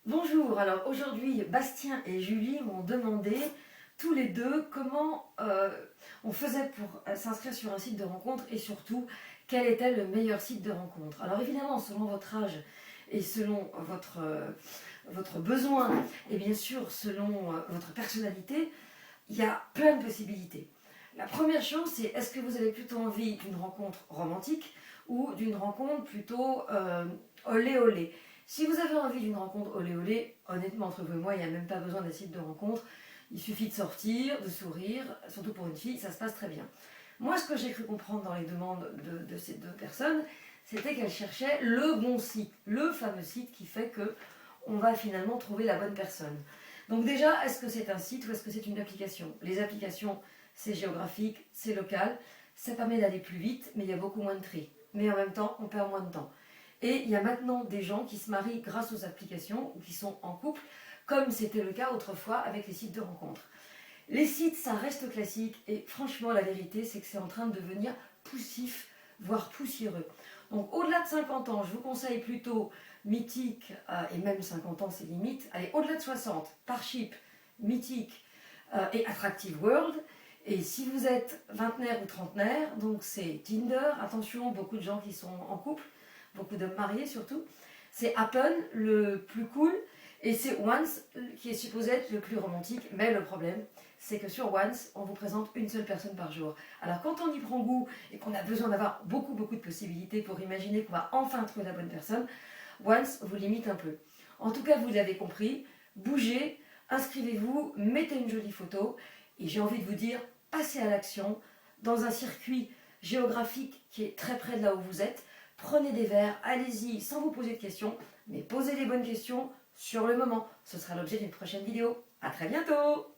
Bonjour, alors aujourd'hui Bastien et Julie m'ont demandé tous les deux comment on faisait pour s'inscrire sur un site de rencontre et surtout quel était le meilleur site de rencontre. Alors évidemment selon votre âge et selon votre besoin et bien sûr selon votre personnalité, il y a plein de possibilités. La première chose c'est est-ce que vous avez plutôt envie d'une rencontre romantique ou d'une rencontre plutôt olé olé. Si vous avez envie d'une rencontre olé olé, honnêtement entre vous et moi, il n'y a même pas besoin d'un site de rencontre. Il suffit de sortir, de sourire, surtout pour une fille, ça se passe très bien. Moi, ce que j'ai cru comprendre dans les demandes de ces deux personnes, c'était qu'elles cherchaient le bon site, le fameux site qui fait que on va finalement trouver la bonne personne. Donc déjà, est-ce que c'est un site ou est-ce que c'est une application? Les applications, c'est géographique, c'est local, ça permet d'aller plus vite, mais il y a beaucoup moins de tri. Mais en même temps, on perd moins de temps. Et il y a maintenant des gens qui se marient grâce aux applications ou qui sont en couple, comme c'était le cas autrefois avec les sites de rencontres. Les sites, ça reste classique et franchement, la vérité, c'est que c'est en train de devenir poussif, voire poussiéreux. Donc au-delà de 50 ans, je vous conseille plutôt Mythique, et même 50 ans, c'est limite. Allez, au-delà de 60, Parship, Mythique et Attractive World. Et si vous êtes vingtenaire ou trentenaire, donc c'est Tinder, attention, beaucoup de gens qui sont en couple, beaucoup d'hommes mariés surtout. C'est Happen, le plus cool, et c'est Once, qui est supposé être le plus romantique. Mais le problème, c'est que sur Once, on vous présente une seule personne par jour. Alors quand on y prend goût et qu'on a besoin d'avoir beaucoup de possibilités pour imaginer qu'on va enfin trouver la bonne personne, Once vous limite un peu. En tout cas, vous l'avez compris, bougez, inscrivez-vous, mettez une jolie photo, et j'ai envie de vous dire, passez à l'action dans un circuit géographique qui est très près de là où vous êtes. Prenez des verres, allez-y sans vous poser de questions, mais posez les bonnes questions sur le moment. Ce sera l'objet d'une prochaine vidéo. A très bientôt!